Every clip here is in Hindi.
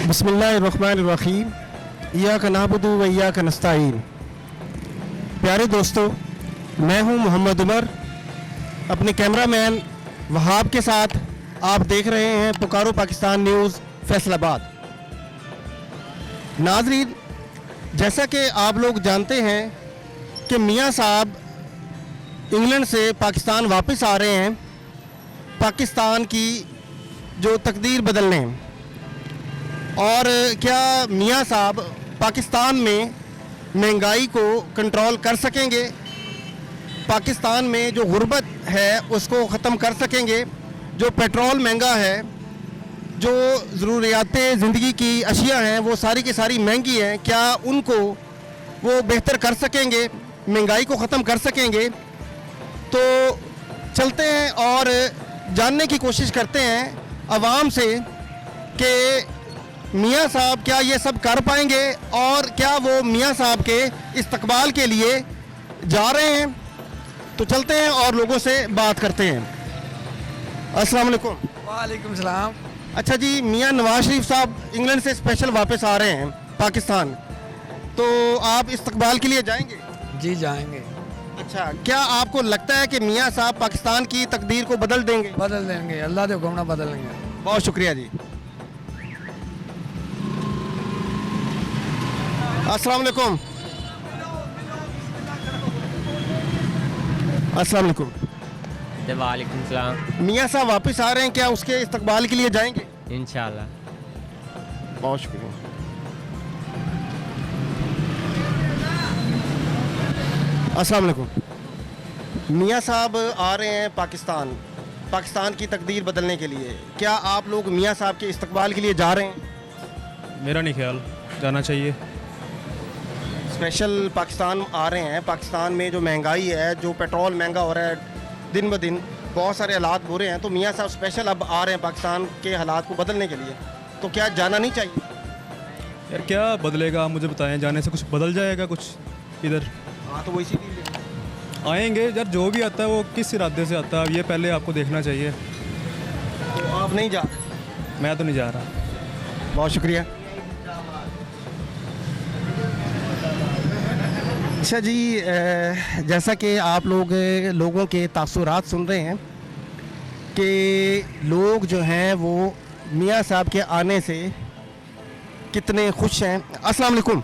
बिस्मिल्लाहिर्रहमानिर्रहीम इय्याका नअबुदु व इय्याका नस्तईन। प्यारे दोस्तों, मैं हूं मोहम्मद उमर, अपने कैमरामैन वहाब के साथ आप देख रहे हैं पुकारो पाकिस्तान न्यूज़ फैसलाबाद। नाज़रीन, जैसा कि आप लोग जानते हैं कि मियां साहब इंग्लैंड से पाकिस्तान वापस आ रहे हैं पाकिस्तान की जो तकदीर बदलने। और क्या मियां साहब पाकिस्तान में महंगाई को कंट्रोल कर सकेंगे, पाकिस्तान में जो गुर्बत है उसको ख़त्म कर सकेंगे, जो पेट्रोल महंगा है, जो ज़रूरियात ज़िंदगी की अशिया हैं वो सारी की सारी महंगी हैं, क्या उनको वो बेहतर कर सकेंगे, महंगाई को ख़त्म कर सकेंगे? तो चलते हैं और जानने की कोशिश करते हैं आवाम से कि मियां साहब क्या ये सब कर पाएंगे और क्या वो मियां साहब के इस्तकबाल के लिए जा रहे हैं। तो चलते हैं और लोगों से बात करते हैं। अस्सलाम वालेकुम। वालेकुम सलाम। अच्छा जी, मियां नवाज शरीफ साहब इंग्लैंड से स्पेशल वापस आ रहे हैं पाकिस्तान, तो आप इस्तकबाल के लिए जाएंगे? जी जाएंगे। अच्छा, क्या आपको लगता है कि मियां साहब पाकिस्तान की तकदीर को बदल देंगे? बदल देंगे, अल्लाह के हुक्म ना बदलेंगे। बहुत शुक्रिया जी। अस्सलाम वालेकुम। अस्सलाम वालेकुम। वालेकुम सलाम। मियां साहब वापस आ रहे हैं, क्या उसके इस्तकबाल के लिए जाएंगे? इंशाल्लाह। बहुत शुक्रिया। अस्सलाम वालेकुम। मियां साहब आ रहे हैं पाकिस्तान की तकदीर बदलने के लिए, क्या आप लोग मियां साहब के इस्तकबाल के लिए जा रहे हैं? मेरा नहीं ख्याल जाना चाहिए। स्पेशल पाकिस्तान आ रहे हैं, पाकिस्तान में जो महंगाई है, जो पेट्रोल महंगा हो रहा है दिन ब दिन, बहुत सारे हालात बुरे हैं, तो मियां साहब स्पेशल अब आ रहे हैं पाकिस्तान के हालात को बदलने के लिए, तो क्या जाना नहीं चाहिए? यार क्या बदलेगा, आप मुझे बताएं, जाने से कुछ बदल जाएगा कुछ इधर? हाँ, तो वो इसीलिए आएंगे यार, जो भी आता है वो किस इरादे से आता है ये पहले आपको देखना चाहिए। तो आप नहीं जा रहे? मैं तो नहीं जा रहा। बहुत शुक्रिया। अच्छा जी, जैसा कि आप लोगों के तासुरात सुन रहे हैं कि लोग जो हैं वो मियां साहब के आने से कितने खुश हैं। अस्सलाम वालेकुम।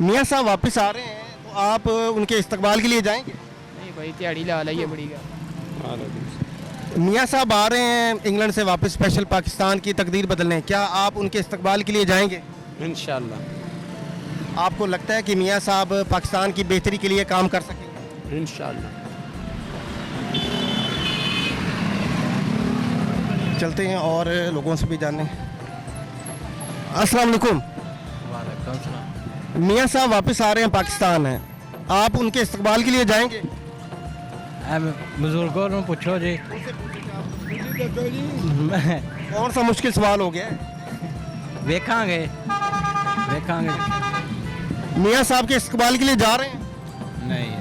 मियां साहब वापस आ रहे हैं, तो आप उनके इस्तकबाल के लिए जाएंगे? नहीं भाई, दिहाड़ी ला लाइए बड़ी का। मियां साहब आ रहे हैं इंग्लैंड से वापस स्पेशल पाकिस्तान की तकदीर बदलने, क्या आप उनके इस्तकबाल के लिए जाएंगे? इंशाल्लाह। आपको लगता है कि मियां साहब पाकिस्तान की बेहतरी के लिए काम कर सकेंगे? इंशाल्लाह। चलते हैं और लोगों से भी जाने। अस्सलाम वालेकुम। वालेकुम सलाम। मियां साहब वापस आ रहे हैं पाकिस्तान है, आप उनके इस्तकबाल के लिए जाएंगे? बुजुर्गों को पूछो जी। कौन सा मुश्किल सवाल हो गया है? देखांगे देखांगे। मियां साहब के इस्तकबाल के लिए जा रहे हैं? नहीं।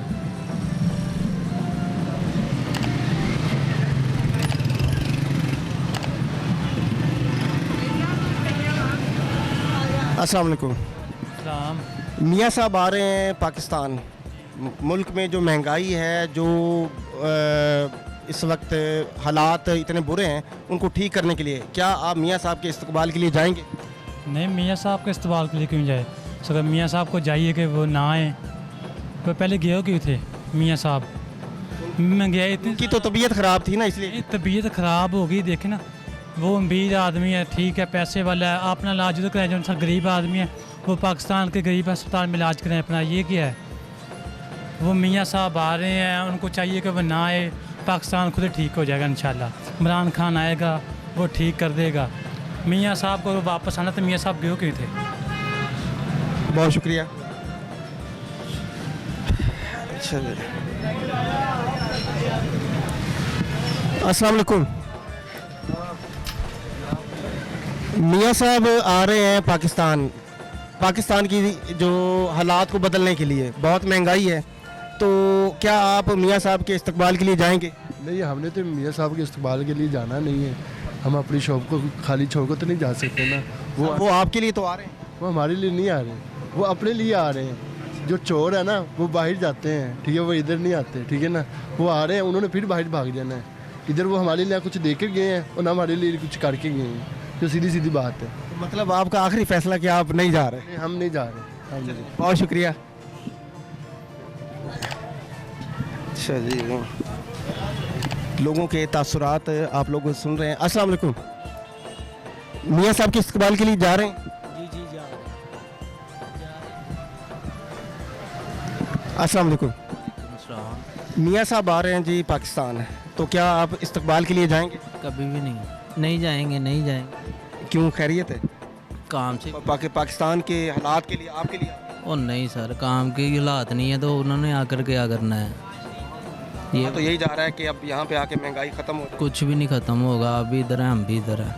अस्सलाम वालेकुम। मियां साहब आ रहे हैं पाकिस्तान, मुल्क में जो महंगाई है, जो इस वक्त हालात इतने बुरे हैं, उनको ठीक करने के लिए क्या आप मियां साहब के इस्तकबाल के लिए जाएंगे? नहीं, मियां साहब के इस्तकबाल के लिए क्यों जाए? अगर मियां साहब को चाहिए कि वो ना आए, तो पहले गए क्यों थे मियां साहब? मैं गया इतनी उनकी तो तबीयत ख़राब थी ना, इसलिए। तबीयत ख़राब हो गई, देखे ना, वो अमीर आदमी है, ठीक है, पैसे वाला है, अपना इलाज तो कराए, जो गरीब आदमी है वो पाकिस्तान के गरीब अस्पताल में इलाज कराएं अपना। ये क्या है? वो मियां साहब आ रहे हैं, उनको चाहिए कि वो ना आए, पाकिस्तान खुद ही ठीक हो जाएगा इंशाल्लाह। इमरान खान आएगा, वो ठीक कर देगा। मियां साहब को वापस आना, तो मियां साहब गए क्यों थे? बहुत शुक्रिया। अच्छा, अस्सलाम वालेकुम। मियां साहब आ रहे हैं पाकिस्तान की जो हालात को बदलने के लिए, बहुत महंगाई है, तो क्या आप मियां साहब के इस्तकबाल के लिए जाएंगे? नहीं, हमने तो मियां साहब के इस्तकबाल के लिए जाना नहीं है। हम अपनी शॉप को खाली छोड़ कर तो नहीं जा सकते ना। वो आपके लिए तो आ रहे हैं। वो हमारे लिए नहीं आ रहे, वो अपने लिए आ रहे हैं। जो चोर है ना वो बाहर जाते हैं, ठीक है, वो इधर नहीं आते, ठीक है ना। वो आ रहे हैं, उन्होंने फिर बाहर भाग जाना है। इधर वो हमारे लिए कुछ दे के गए हैं और ना हमारे लिए कुछ करके गए हैं, जो सीधी सीधी बात है। तो मतलब आपका आखिरी फैसला कि आप नहीं जा रहे? नहीं, हम नहीं जा रहे। हम नहीं। बहुत शुक्रिया। अच्छा जी, लोगों के तासुरात आप लोग सुन रहे हैं। अस्सलाम वालेकुम, मियाँ साहब के इस्तकबाल के लिए जा रहे हैं? जी जा अस्सलाम वालेकुम, मियाँ साहब आ रहे हैं जी पाकिस्तान, तो क्या आप इस्तकबाल के लिए जाएंगे? कभी भी नहीं जाएंगे, नहीं जाएंगे। क्यों, खैरियत है? काम से पाकिस्तान के हालात के लिए आपके लिए? और नहीं सर, काम के हालात नहीं है तो उन्होंने आकर क्या करना है। ये तो यही जा रहा है कि अब यहाँ पे आके महंगाई ख़त्म हो जाए। कुछ भी नहीं ख़त्म होगा, आप भी इधर हैं हम भी इधर हैं।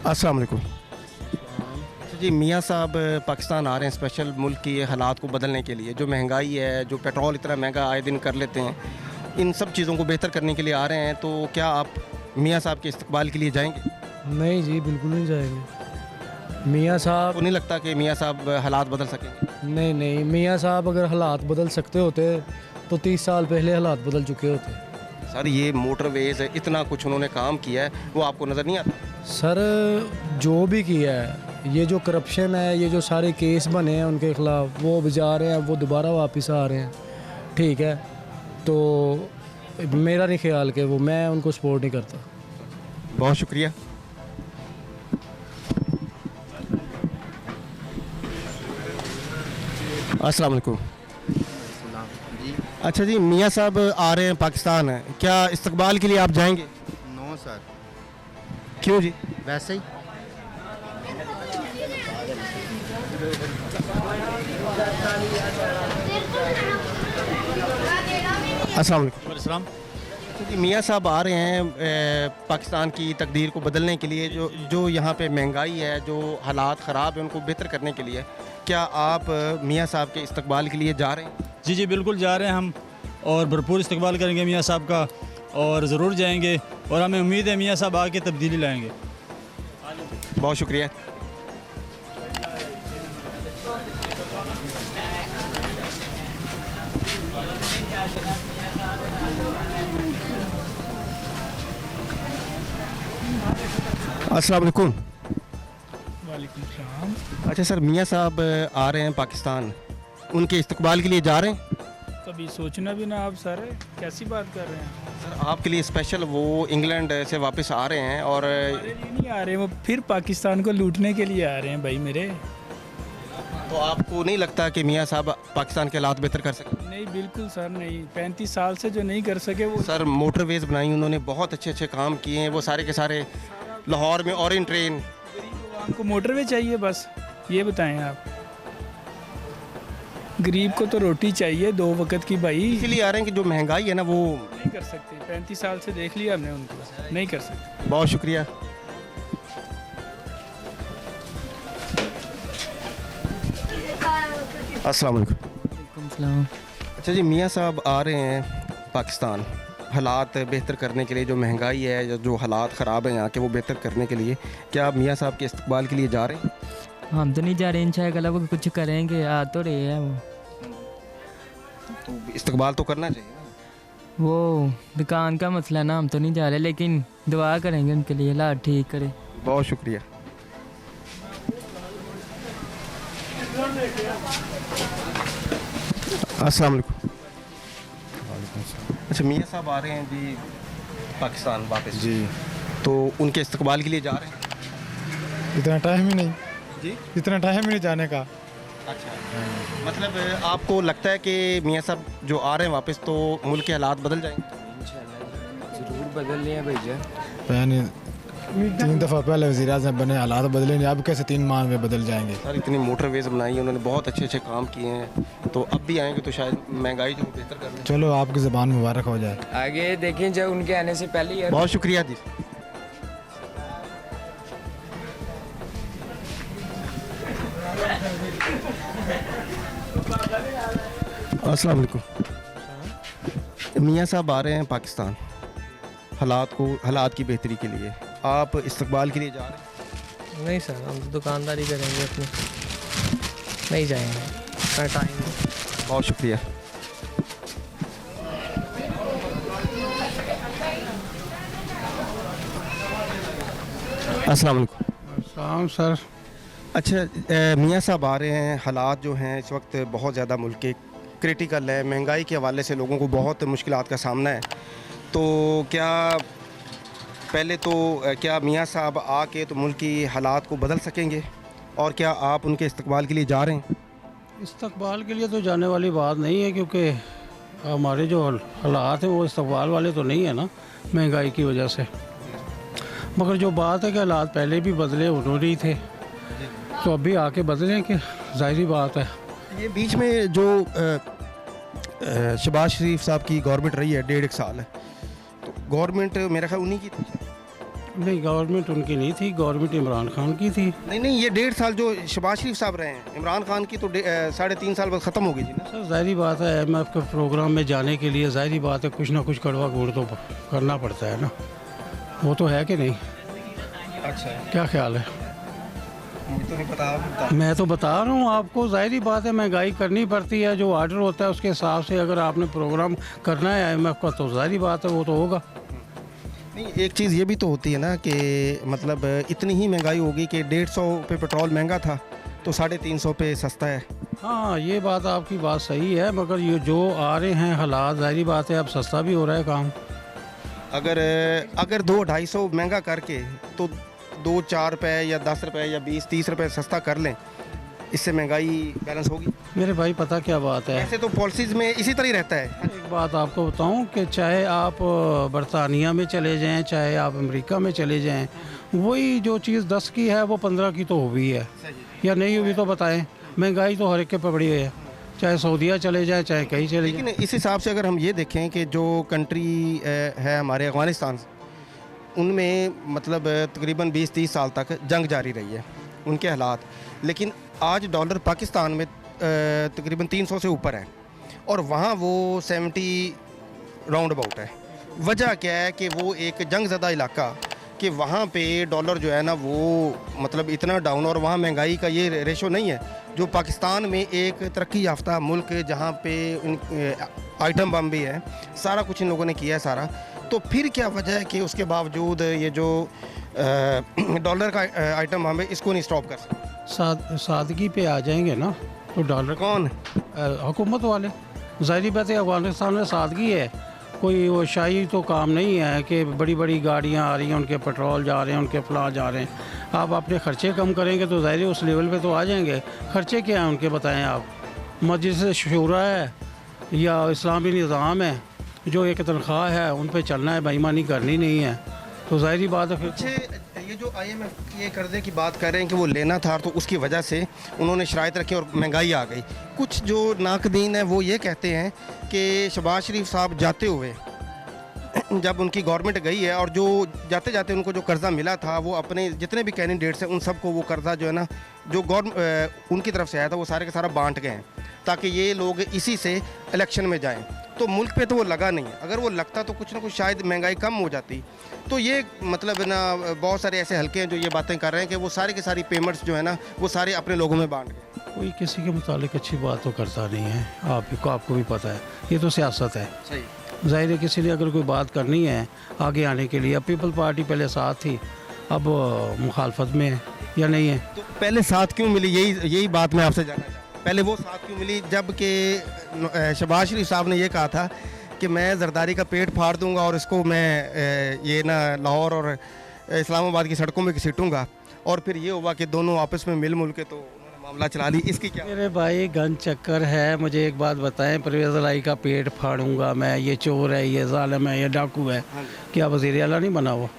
अस्सलाम वालेकुम। अच्छा जी, मियाँ साहब पाकिस्तान आ रहे हैं स्पेशल मुल्क की हालात को बदलने के लिए। जो महंगाई है, जो पेट्रोल इतना महंगा आए दिन कर लेते हैं, इन सब चीज़ों को बेहतर करने के लिए आ रहे हैं। तो क्या आप मियाँ साहब के इस्तकबाल के लिए जाएंगे? नहीं जी, बिल्कुल नहीं जाएंगे। मियाँ साहब, आपको नहीं लगता कि मियाँ साहब हालात बदल सकेंगे? नहीं, मियाँ साहब अगर हालात बदल सकते होते तो 30 साल पहले हालात बदल चुके होते। सर, ये मोटरवेज इतना कुछ उन्होंने काम किया है, वो आपको नज़र नहीं आता? सर, जो भी किया है, ये जो करप्शन है, ये जो सारे केस बने हैं उनके खिलाफ, वो अब जा रहे हैं, वो दोबारा वापस आ रहे हैं, ठीक है। तो मेरा नहीं ख्याल कि वो, मैं उनको सपोर्ट नहीं करता। बहुत शुक्रिया। अस्सलाम वालेकुम। अच्छा जी, मियाँ साहब आ रहे हैं पाकिस्तान, क्या इस्तकबाल के लिए आप जाएंगे? नो सर, क्यों जी? वैसे ही। अस्सलाम वालेकुम। अच्छा जी, मियाँ साहब आ रहे हैं पाकिस्तान की तकदीर को बदलने के लिए। जो यहाँ पे महंगाई है, जो हालात ख़राब है, उनको बेहतर करने के लिए। क्या आप मियाँ साहब के इस्तकबाल के लिए जा रहे हैं? जी बिल्कुल जा रहे हैं हम, और भरपूर इस्तकबाल करेंगे मियाँ साहब का, और ज़रूर जाएंगे, और हमें उम्मीद है मियाँ साहब आके तब्दीली लाएंगे। बहुत शुक्रिया। अस्सलाम वालेकुम। वालेकुम सलाम। अच्छा सर, मियाँ साहब आ रहे हैं पाकिस्तान, उनके इस्तकबाल के लिए जा रहे हैं? कभी सोचना भी ना आप सर, कैसी बात कर रहे हैं? सर, आपके लिए स्पेशल वो इंग्लैंड से वापस आ रहे हैं, और हमारे लिए नहीं आ रहे, वो फिर पाकिस्तान को लूटने के लिए आ रहे हैं भाई मेरे। तो आपको नहीं लगता कि मियाँ साहब पाकिस्तान के हालात बेहतर कर सकें? नहीं, बिल्कुल सर नहीं। 35 साल से जो नहीं कर सके वो। सर, मोटरवेज बनाई उन्होंने, बहुत अच्छे अच्छे काम किए हैं, वो सारे के सारे। लाहौर में ऑरेंज ट्रेन। आपको मोटरवे चाहिए बस, ये बताएं आप। गरीब को तो रोटी चाहिए 2 वक्त की भाई। इसीलिए आ रहे हैं कि जो महंगाई है ना, वो नहीं कर सकते। 35 साल से देख लिया हमने उनको, नहीं कर सकते। बहुत शुक्रिया। अस्सलाम वालेकुम। अच्छा जी, मियाँ साहब आ रहे हैं पाकिस्तान हालात बेहतर करने के लिए। जो महंगाई है या जो हालात ख़राब हैं यहाँ के, वो बेहतर करने के लिए। क्या आप मियाँ साहब के इस्तकबाल के लिए जा रहे हैं? हम तो नहीं जा रहे, इंशाअल्लाह वो कुछ करेंगे, आ तो रहे हैं वो। तो इस्तकबाल तो करना चाहिए। वो दुकान का मसला ना, हम तो नहीं जा रहे, लेकिन दुआ करेंगे उनके लिए, हालात ठीक करे। बहुत शुक्रिया। अस्सलाम वालेकुम। अच्छा, मियाँ साहब आ रहे हैं जी पाकिस्तान वापस जी, तो उनके इस्तकबाल के लिए जा रहे हैं? इतना टाइम ही नहीं जी, इतना टाइम ही नहीं जाने का। अच्छा, मतलब आपको लगता है कि मियाँ साहब जो आ रहे हैं वापस, तो मुल्क के हालात बदल जाएंगे? ज़रूर बदल रहे हैं भैया। यानी 3 दफ़ा पहले वज़ीर आज़म बने, हालात बदले नहीं, अब कैसे 3 माह में बदल जाएंगे? सर, इतनी मोटरवेज बनाई है उन्होंने, बहुत अच्छे अच्छे काम किए हैं, तो अब भी आएंगे तो शायद महंगाई जो बेहतर कर दें। चलो, आपकी ज़बान मुबारक हो जाए। आगे देखें, जब उनके आने से पहले ही। बहुत शुक्रिया जी। अस्सलाम वालेकुम। मियाँ साहब आ रहे हैं पाकिस्तान हालात की बेहतरी के लिए, आप इस्तकबाल के लिए जा रहे हैं? नहीं सर, हम तो दुकानदारी करेंगे अपनी, नहीं जाएंगे, इतना टाइम नहीं। बहुत शुक्रिया। अस्सलाम वालेकुम। सर अच्छा, मियाँ साहब आ रहे हैं, हालात जो हैं इस वक्त बहुत ज़्यादा मुल्क के क्रिटिकल है, महंगाई के हवाले से लोगों को बहुत मुश्किलात का सामना है। तो क्या मियाँ साहब आके तो मुल्क की हालात को बदल सकेंगे, और क्या आप उनके इस्तकबाल के लिए जा रहे हैं? इस्तकबाल के लिए तो जाने वाली बात नहीं है, क्योंकि हमारे जो हालात हैं वो इस्तकबाल वाले तो नहीं है ना, महंगाई की वजह से। मगर जो बात है कि हालात पहले भी बदले उन्होंने ही थे, तो अभी आके बदलें कि जाहिर बात है। ये बीच में जो शहबाज शरीफ साहब की गवर्नमेंट रही है 1.5 साल है, तो गवर्नमेंट मेरा ख्याल उन्हीं की थी। नहीं, गवर्नमेंट उनकी नहीं थी, गवर्नमेंट इमरान खान की थी। नहीं, ये 1.5 साल जो शहबाज शरीफ साहब रहे हैं, इमरान खान की तो 3.5 साल बाद ख़त्म हो गई थी ना। सर जाहिर बात है, IMF के प्रोग्राम में जाने के लिए जाहिर बात है कुछ ना कुछ कड़वा घूर तो करना पड़ता है ना, वो तो है कि नहीं? अच्छा, क्या ख्याल है? मुझे तो नहीं पता। मैं तो बता रहा हूँ आपको, जाहिर बात है महंगाई करनी पड़ती है, जो ऑर्डर होता है उसके हिसाब से अगर आपने प्रोग्राम करना है IMF का, तो जाहिर बात है वो तो होगा। नहीं, एक चीज़ ये भी तो होती है ना कि मतलब इतनी ही महंगाई होगी कि 150 पे पेट्रोल महंगा था तो 350 पे सस्ता है। हाँ, ये बात आपकी बात सही है, मगर ये जो आ रहे हैं हालात, जाहिर बात है अब सस्ता भी हो रहा है काम। अगर 200-250 महंगा करके तो 2-4 रुपये या 10 रुपये या 20-30 रुपये सस्ता कर लें, इससे महंगाई बैलेंस होगी। मेरे भाई पता क्या बात है, ऐसे तो पॉलिसीज़ में इसी तरह ही रहता है। एक बात आपको बताऊं कि चाहे आप बरतानिया में चले जाएं, चाहे आप अमेरिका में चले जाएं, वही जो चीज़ 10 की है वो 15 की तो हुई है या नहीं हुई, तो बताएं। महंगाई तो हर एक के पकड़ी हुई है, चाहे सऊदीया चले जाए चाहे कहीं चले जाए। लेकिन इस हिसाब से अगर हम ये देखें कि जो कंट्री है हमारे अफ़गानिस्तान, उनमें मतलब तकरीबन 20-30 साल तक जंग जारी रही है, उनके हालात, लेकिन आज डॉलर पाकिस्तान में तकरीबन 300 से ऊपर है और वहाँ वो 70 राउंड अबाउट है। वजह क्या है कि वो एक जंग ज़दा इलाका, कि वहाँ पे डॉलर जो है ना वो मतलब इतना डाउन, और वहाँ महंगाई का ये रेशो नहीं है जो पाकिस्तान में एक तरक्की याफ्ता मुल्क जहाँ पे आइटम बम भी है, सारा कुछ इन लोगों ने किया है सारा। तो फिर क्या वजह है कि उसके बावजूद ये जो डॉलर का आइटम बम है इसको नहीं स्टॉप कर सकते? सादगी पे आ जाएंगे ना तो डॉलर कौन? हुकूमत वाले। ज़ाहिर बात है अफगानिस्तान में सादगी है, कोई वो शाही तो काम नहीं है कि बड़ी बड़ी गाड़ियाँ आ रही हैं, उनके पेट्रोल जा रहे हैं, उनके फलां जा रहे हैं। आप अपने ख़र्चे कम करेंगे तो ज़ाहिर उस लेवल पे तो आ जाएंगे। ख़र्चे क्या हैं उनके बताएं आप? मस्जिद शूरा है या इस्लामी निज़ाम है, जो एक तनख्वाह है उन पर चलना है, बेईमानी करनी नहीं है, तो ज़ाहिर बात है फिर। ये जो IMF ये कर्ज़े की बात कर रहे हैं कि वो लेना था तो उसकी वजह से उन्होंने शराइत रखी और महंगाई आ गई। कुछ जो नाकदीन है वो ये कहते हैं कि शहबाज शरीफ साहब जाते हुए जब उनकी गवर्नमेंट गई है और जो जाते जाते उनको जो कर्ज़ा मिला था वो अपने जितने भी कैंडिडेट्स हैं उन सबको वो कर्ज़ा जो है ना जो उनकी तरफ से आया था वो सारे के सारा बांट गए हैं ताकि ये लोग इसी से इलेक्शन में जाएं। तो मुल्क पे तो वो लगा नहीं है, अगर वो लगता तो कुछ ना कुछ शायद महंगाई कम हो जाती। तो ये मतलब ना बहुत सारे ऐसे हल्के हैं जो ये बातें कर रहे हैं कि वो सारी की सारी पेमेंट्स जो है ना वो सारे अपने लोगों में बांट गए। कोई किसी के मुतालिक अच्छी बात तो करता नहीं है, आपको भी पता है, ये तो सियासत है। सही ज़ाहिर है किसी ने अगर कोई बात करनी है आगे आने के लिए, अब पीपल पार्टी पहले साथ थी, अब मुखालफत में है या नहीं है? तो पहले साथ क्यों मिली, यही बात मैं आपसे जानना चाहता हूँ। पहले वो साथ क्यों मिली जबकि शहबाज शरीफ साहब ने ये कहा था कि मैं जरदारी का पेट फाड़ दूंगा और इसको मैं ये ना लाहौर और इस्लामाबाद की सड़कों में घसीटूंगा, और फिर ये हुआ कि दोनों आपस में मिल के तो उन्होंने मामला चला ली। इसकी क्या? मेरे भाई गन चक्कर है। मुझे एक बात बताएं, परवेज़ इलाही का पेट फाड़ूंगा मैं, ये चोर है, ये जालिम है, ये डाकू है, क्या वज़ीर आला नहीं बना वो?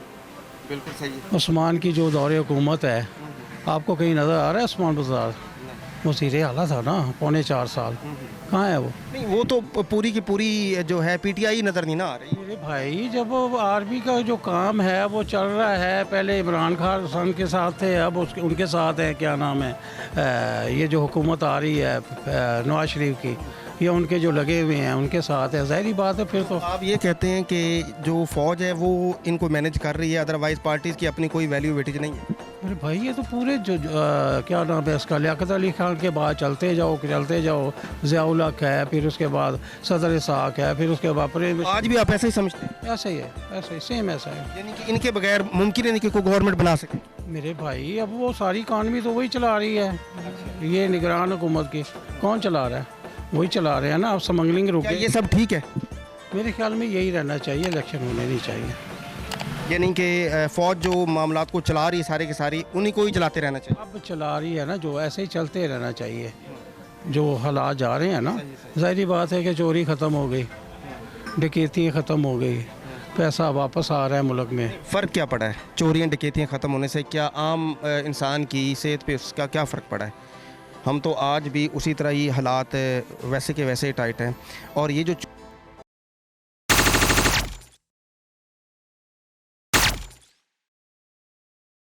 बिल्कुल सही है। उस्मान की जो दौरे हुकूमत है, आपको कहीं नज़र आ रहा है उस्मान बाजार? वज़ीर आला था ना 3.25 साल, कहाँ है वो? नहीं, वो तो पूरी की पूरी जो है PTI नज़र नहीं ना आ रही। मेरे भाई जब आर्मी का जो काम है वो चल रहा है, पहले इमरान खान के साथ थे, अब उनके साथ है क्या नाम है ये जो हुकूमत आ रही है नवाज शरीफ की, या उनके जो लगे हुए हैं उनके साथ है, ज़ाहिरी बात है फिर तो। आप ये कहते हैं कि जो फ़ौज है वो इनको मैनेज कर रही है, अदरवाइज़ पार्टीज़ की अपनी कोई वैल्यू वेटेज नहीं है? अरे भाई ये तो पूरे क्या नाम है इसका, लियाकत अली खान के बाद चलते जाओ, ज़ियाउल हक है, फिर उसके बाद सदर इसाक है, फिर उसके बाद आज भी आप ऐसे ही समझते हैं? ऐसा ही है, ऐसा ही सेम ऐसा है। यानी कि इनके बगैर मुमकिन है नहीं कि कोई गवर्नमेंट बना सके? मेरे भाई अब वो सारी इकानमी तो वही चला रही है, ये निगरान हुकूमत की कौन चला रहा है? वही चला रहे हैं ना। अब स्मगलिंग रुके, ये सब ठीक है? मेरे ख्याल में यही रहना चाहिए, इलेक्शन होने नहीं चाहिए। यानी कि फ़ौज जो मामलात को चला रही है सारे के सारी, उन्हीं को ही चलाते रहना चाहिए? अब चला रही है ना जो, ऐसे ही चलते रहना चाहिए। जो हालात जा रहे हैं ना, ज़ाहिरी बात है कि चोरी ख़त्म हो गई, डकैती ख़त्म हो गई, पैसा वापस आ रहा है मुल्क में। फ़र्क क्या पड़ा है चोरियाँ डकैतियाँ ख़त्म होने से? क्या आम इंसान की सेहत पे उसका क्या फ़र्क पड़ा है? हम तो आज भी उसी तरह ही हालात वैसे के वैसे ही टाइट हैं। और ये जो